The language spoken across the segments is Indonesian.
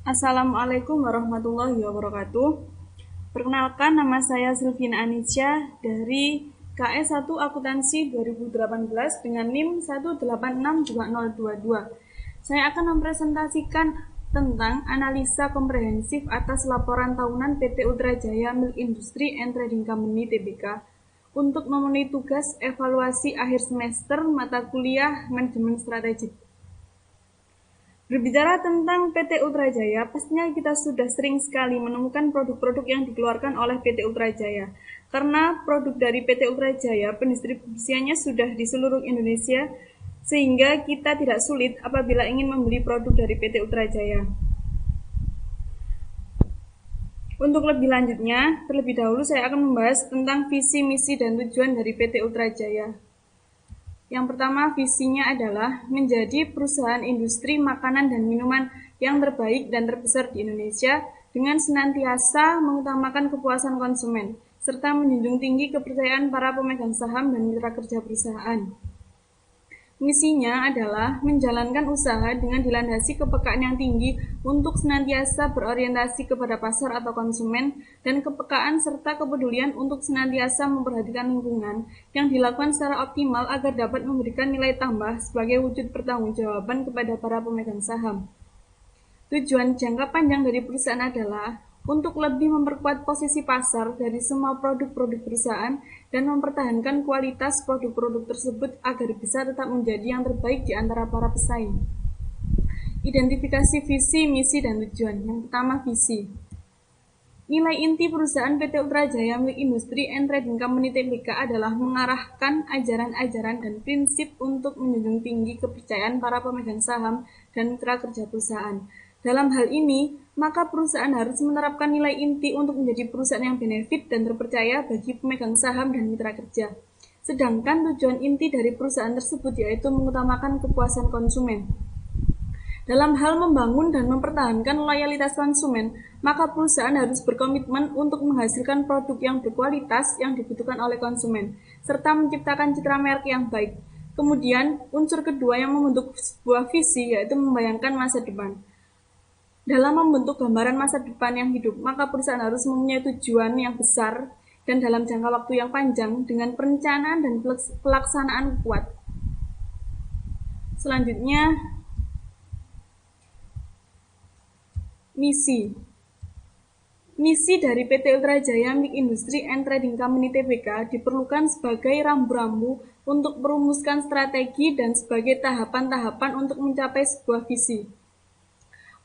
Assalamualaikum warahmatullahi wabarakatuh. Perkenalkan, nama saya Sylvina Anisya dari KS1 Akuntansi 2018 dengan NIM 1862022. Saya akan mempresentasikan tentang analisa komprehensif atas laporan tahunan PT Ultra Jaya Milk Industry and Trading Company Tbk untuk memenuhi tugas evaluasi akhir semester mata kuliah Manajemen Strategik. Berbicara tentang PT Ultra Jaya, pastinya kita sudah sering sekali menemukan produk-produk yang dikeluarkan oleh PT Ultra Jaya. Karena produk dari PT Ultra Jaya pendistribusiannya sudah di seluruh Indonesia, sehingga kita tidak sulit apabila ingin membeli produk dari PT Ultra Jaya. Untuk lebih lanjutnya, terlebih dahulu saya akan membahas tentang visi, misi, dan tujuan dari PT Ultra Jaya. Yang pertama, visinya adalah menjadi perusahaan industri makanan dan minuman yang terbaik dan terbesar di Indonesia dengan senantiasa mengutamakan kepuasan konsumen, serta menjunjung tinggi kepercayaan para pemegang saham dan mitra kerja perusahaan. Misinya adalah menjalankan usaha dengan dilandasi kepekaan yang tinggi untuk senantiasa berorientasi kepada pasar atau konsumen dan kepekaan serta kepedulian untuk senantiasa memperhatikan lingkungan yang dilakukan secara optimal agar dapat memberikan nilai tambah sebagai wujud pertanggungjawaban kepada para pemegang saham. Tujuan jangka panjang dari perusahaan adalah untuk lebih memperkuat posisi pasar dari semua produk-produk perusahaan dan mempertahankan kualitas produk-produk tersebut agar bisa tetap menjadi yang terbaik di antara para pesaing. Identifikasi visi, misi, dan tujuan. Yang pertama, visi. Nilai inti perusahaan PT Ultra Jaya Milk Industry and Trading Company Tbk adalah mengarahkan ajaran-ajaran dan prinsip untuk menjunjung tinggi kepercayaan para pemegang saham dan mitra kerja perusahaan. Dalam hal ini, maka perusahaan harus menerapkan nilai inti untuk menjadi perusahaan yang benefit dan terpercaya bagi pemegang saham dan mitra kerja. Sedangkan tujuan inti dari perusahaan tersebut yaitu mengutamakan kepuasan konsumen. Dalam hal membangun dan mempertahankan loyalitas konsumen, maka perusahaan harus berkomitmen untuk menghasilkan produk yang berkualitas yang dibutuhkan oleh konsumen, serta menciptakan citra merek yang baik. Kemudian, unsur kedua yang membentuk sebuah visi yaitu membayangkan masa depan. Dalam membentuk gambaran masa depan yang hidup, maka perusahaan harus mempunyai tujuan yang besar dan dalam jangka waktu yang panjang dengan perencanaan dan pelaksanaan kuat. Selanjutnya, misi. Misi dari PT Ultra Jaya Milk Industry and Trading Company Tbk diperlukan sebagai rambu-rambu untuk merumuskan strategi dan sebagai tahapan-tahapan untuk mencapai sebuah visi.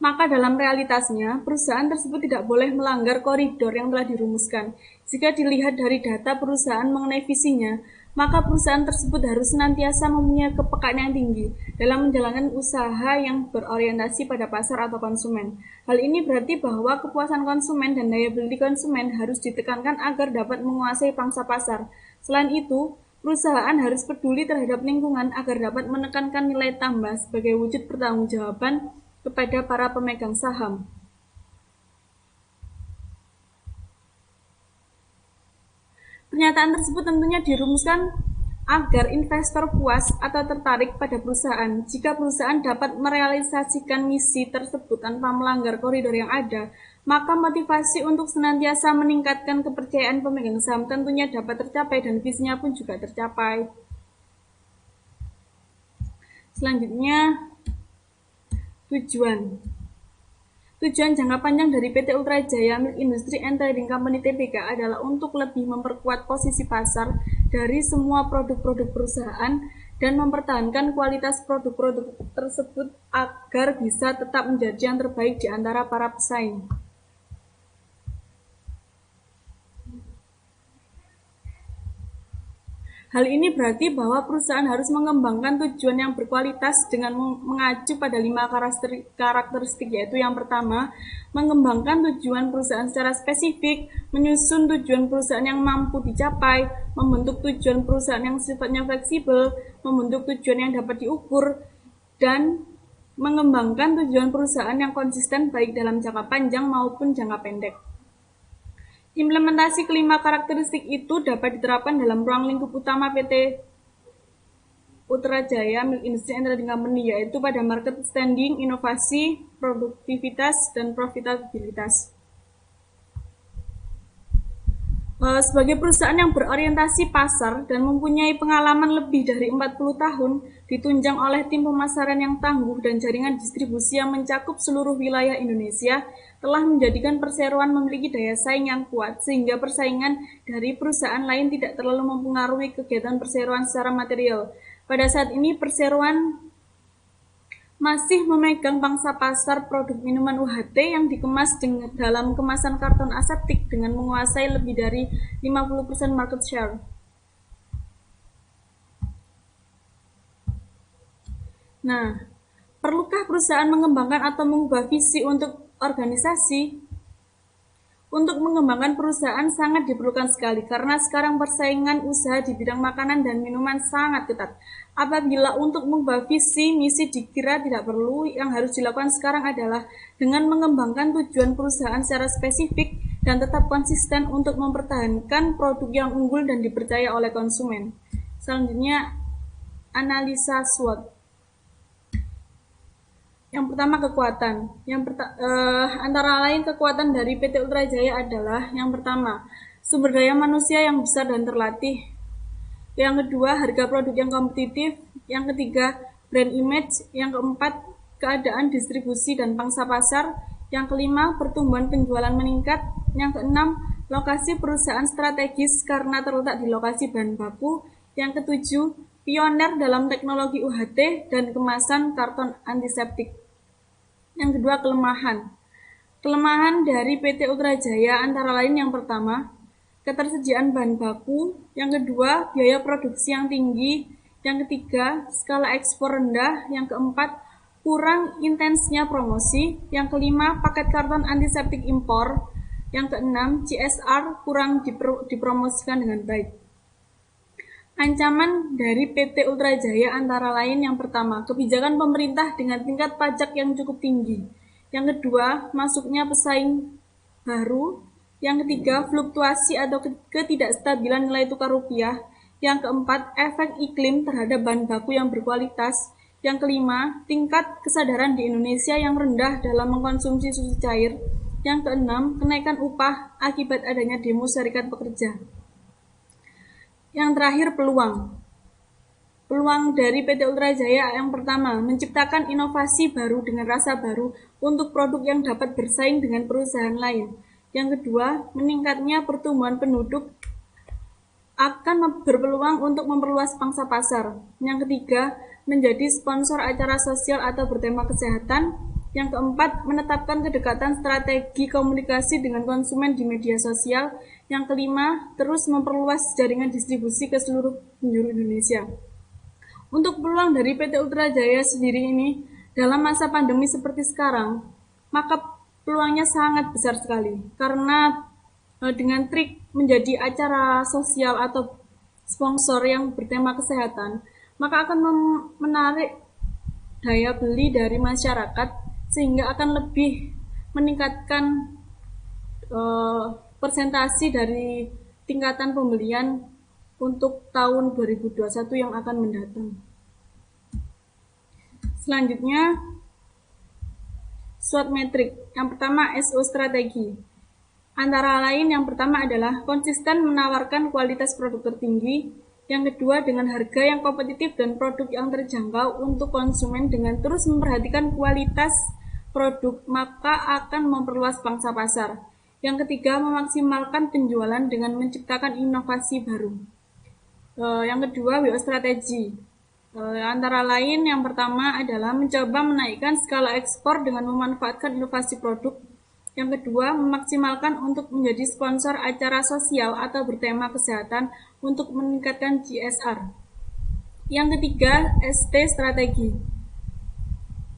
Maka dalam realitasnya, perusahaan tersebut tidak boleh melanggar koridor yang telah dirumuskan. Jika dilihat dari data perusahaan mengenai visinya, maka perusahaan tersebut harus senantiasa mempunyai kepekaan yang tinggi dalam menjalankan usaha yang berorientasi pada pasar atau konsumen. Hal ini berarti bahwa kepuasan konsumen dan daya beli konsumen harus ditekankan agar dapat menguasai pangsa pasar. Selain itu, perusahaan harus peduli terhadap lingkungan agar dapat menekankan nilai tambah sebagai wujud pertanggungjawaban kepada para pemegang saham. Pernyataan tersebut tentunya dirumuskan agar investor puas atau tertarik pada perusahaan. Jika perusahaan dapat merealisasikan misi tersebut tanpa melanggar koridor yang ada, maka motivasi untuk senantiasa meningkatkan kepercayaan pemegang saham tentunya dapat tercapai dan visinya pun juga tercapai. Selanjutnya, tujuan jangka panjang dari PT Ultra Jaya Milk Industry and Trading Company Tbk adalah untuk lebih memperkuat posisi pasar dari semua produk-produk perusahaan dan mempertahankan kualitas produk-produk tersebut agar bisa tetap menjadi yang terbaik di antara para pesaing. Hal ini berarti bahwa perusahaan harus mengembangkan tujuan yang berkualitas dengan mengacu pada 5 karakteristik, yaitu yang pertama, mengembangkan tujuan perusahaan secara spesifik, menyusun tujuan perusahaan yang mampu dicapai, membentuk tujuan perusahaan yang sifatnya fleksibel, membentuk tujuan yang dapat diukur, dan mengembangkan tujuan perusahaan yang konsisten baik dalam jangka panjang maupun jangka pendek. Implementasi kelima karakteristik itu dapat diterapkan dalam ruang lingkup utama PT Ultrajaya Milk Industry and Trading Company, yaitu pada market standing, inovasi, produktivitas, dan profitabilitas. Sebagai perusahaan yang berorientasi pasar dan mempunyai pengalaman lebih dari 40 tahun, ditunjang oleh tim pemasaran yang tangguh dan jaringan distribusi yang mencakup seluruh wilayah Indonesia, telah menjadikan perseroan memiliki daya saing yang kuat, sehingga persaingan dari perusahaan lain tidak terlalu mempengaruhi kegiatan perseroan secara material. Pada saat ini, perseroan masih memegang pangsa pasar produk minuman UHT yang dikemas dalam kemasan karton aseptik dengan menguasai lebih dari 50% market share. Nah, perlukah perusahaan mengembangkan atau mengubah visi untuk organisasi? Untuk mengembangkan perusahaan sangat diperlukan sekali karena sekarang persaingan usaha di bidang makanan dan minuman sangat ketat. Apabila untuk mengubah visi misi dikira tidak perlu, yang harus dilakukan sekarang adalah dengan mengembangkan tujuan perusahaan secara spesifik dan tetap konsisten untuk mempertahankan produk yang unggul dan dipercaya oleh konsumen. Selanjutnya, analisa SWOT. Yang pertama, kekuatan. Antara lain kekuatan dari PT Ultrajaya adalah yang pertama, sumber daya manusia yang besar dan terlatih. Yang kedua, harga produk yang kompetitif. Yang ketiga, brand image. Yang keempat, keadaan distribusi dan pangsa pasar. Yang kelima, pertumbuhan penjualan meningkat. Yang keenam, lokasi perusahaan strategis karena terletak di lokasi bahan baku. Yang ketujuh, pioner dalam teknologi UHT dan kemasan karton antiseptik. Yang kedua, kelemahan. Kelemahan dari PT Ultrajaya antara lain yang pertama, ketersediaan bahan baku. Yang kedua, biaya produksi yang tinggi. Yang ketiga, skala ekspor rendah. Yang keempat, kurang intensnya promosi. Yang kelima, paket karton antiseptik impor. Yang keenam, CSR kurang dipromosikan dengan baik. Ancaman dari PT Ultrajaya antara lain yang pertama, kebijakan pemerintah dengan tingkat pajak yang cukup tinggi. Yang kedua, masuknya pesaing baru. Yang ketiga, fluktuasi atau ketidakstabilan nilai tukar rupiah. Yang keempat, efek iklim terhadap bahan baku yang berkualitas. Yang kelima, tingkat kesadaran di Indonesia yang rendah dalam mengkonsumsi susu cair. Yang keenam, kenaikan upah akibat adanya demo serikat pekerja. Yang terakhir, peluang. Peluang dari PT Ultrajaya yang pertama, menciptakan inovasi baru dengan rasa baru untuk produk yang dapat bersaing dengan perusahaan lain. Yang kedua, meningkatnya pertumbuhan penduduk akan berpeluang untuk memperluas pangsa pasar. Yang ketiga, menjadi sponsor acara sosial atau bertema kesehatan. Yang keempat, menetapkan kedekatan strategi komunikasi dengan konsumen di media sosial. Yang kelima, terus memperluas jaringan distribusi ke seluruh penjuru Indonesia. Untuk peluang dari PT Ultrajaya sendiri ini, dalam masa pandemi seperti sekarang, maka peluangnya sangat besar sekali. Karena dengan trik menjadi acara sosial atau sponsor yang bertema kesehatan, maka akan menarik daya beli dari masyarakat, sehingga akan lebih meningkatkan persentase dari tingkatan pembelian untuk tahun 2021 yang akan mendatang. Selanjutnya, SWOT metrik. Yang pertama, SO strategi. Antara lain yang pertama adalah konsisten menawarkan kualitas produk tertinggi. Yang kedua, dengan harga yang kompetitif dan produk yang terjangkau untuk konsumen. Dengan terus memperhatikan kualitas produk, maka akan memperluas pangsa pasar. Yang ketiga, memaksimalkan penjualan dengan menciptakan inovasi baru. Yang kedua, WO strategi. Antara lain yang pertama adalah mencoba menaikkan skala ekspor dengan memanfaatkan inovasi produk. Yang kedua, memaksimalkan untuk menjadi sponsor acara sosial atau bertema kesehatan untuk meningkatkan CSR. Yang ketiga, ST strategi,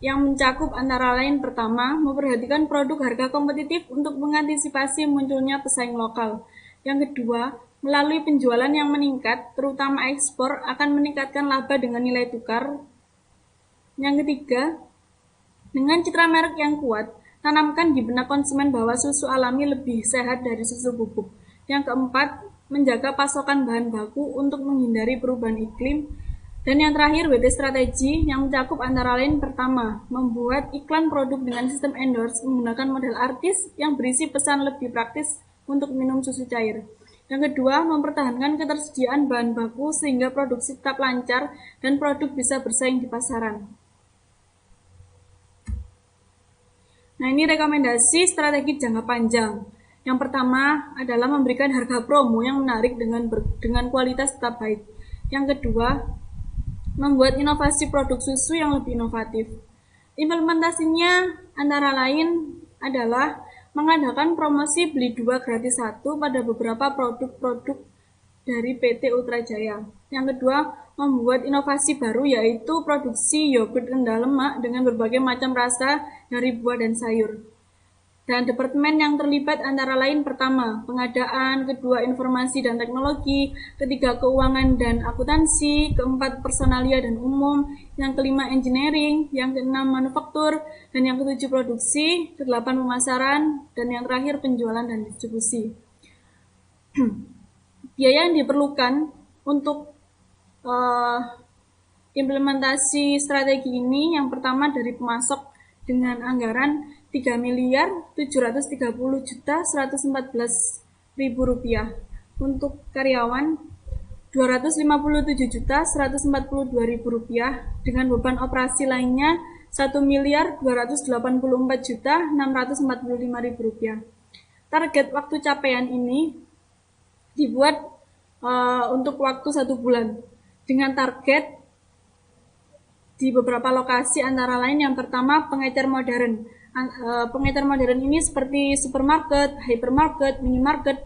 yang mencakup antara lain pertama, memperhatikan produk harga kompetitif untuk mengantisipasi munculnya pesaing lokal. Yang kedua, melalui penjualan yang meningkat, terutama ekspor, akan meningkatkan laba dengan nilai tukar. Yang ketiga, dengan citra merek yang kuat, tanamkan di benak konsumen bahwa susu alami lebih sehat dari susu bubuk. Yang keempat, menjaga pasokan bahan baku untuk menghindari perubahan iklim. Dan yang terakhir, WT strategi yang mencakup antara lain pertama, membuat iklan produk dengan sistem endorse menggunakan model artis yang berisi pesan lebih praktis untuk minum susu cair. Yang kedua, mempertahankan ketersediaan bahan baku sehingga produksi tetap lancar dan produk bisa bersaing di pasaran. Nah, ini rekomendasi strategi jangka panjang. Yang pertama adalah memberikan harga promo yang menarik dengan kualitas tetap baik. Yang kedua, membuat inovasi produk susu yang lebih inovatif. Implementasinya antara lain adalah mengadakan promosi beli 2 gratis 1 pada beberapa produk-produk dari PT Ultra Jaya. Yang kedua, membuat inovasi baru yaitu produksi yogurt rendah lemak dengan berbagai macam rasa dari buah dan sayur. Dan departemen yang terlibat antara lain pertama, pengadaan, kedua informasi dan teknologi, ketiga keuangan dan akuntansi, keempat personalia dan umum, yang kelima engineering, yang keenam manufaktur, dan yang ketujuh produksi, kedelapan pemasaran, dan yang terakhir penjualan dan distribusi. Biaya yang diperlukan untuk implementasi strategi ini yang pertama dari pemasok dengan anggaran 3.730.114.000 rupiah. Untuk karyawan 257.142.000 rupiah dengan beban operasi lainnya 1.284.645.000 rupiah. Target waktu capaian ini dibuat untuk waktu 1 bulan dengan target di beberapa lokasi antara lain yang pertama pengecer modern. Pengecer modern ini seperti supermarket, hypermarket, minimarket,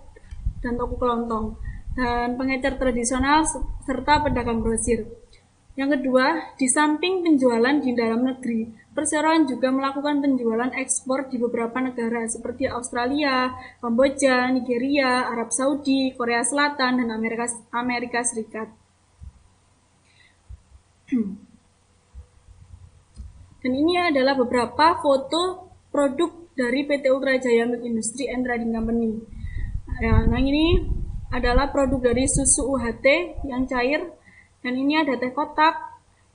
dan toko kelontong. Dan pengecer tradisional serta pedagang grosir. Yang kedua, di samping penjualan di dalam negeri, perseroan juga melakukan penjualan ekspor di beberapa negara seperti Australia, Kamboja, Nigeria, Arab Saudi, Korea Selatan, dan Amerika Serikat. Dan ini adalah beberapa foto produk dari PT Ultra Jaya Milk Industry and Trading Company. Nah, ini adalah produk dari susu UHT yang cair. Dan ini ada teh kotak,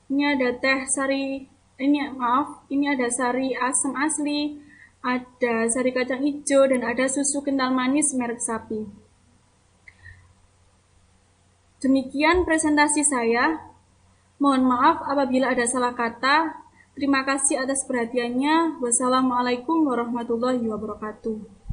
ini ada teh sari, ini ada sari asam asli, ada sari kacang hijau, dan ada susu kental manis merek sapi. Demikian presentasi saya. Mohon maaf apabila ada salah kata. Terima kasih atas perhatiannya. Wassalamualaikum warahmatullahi wabarakatuh.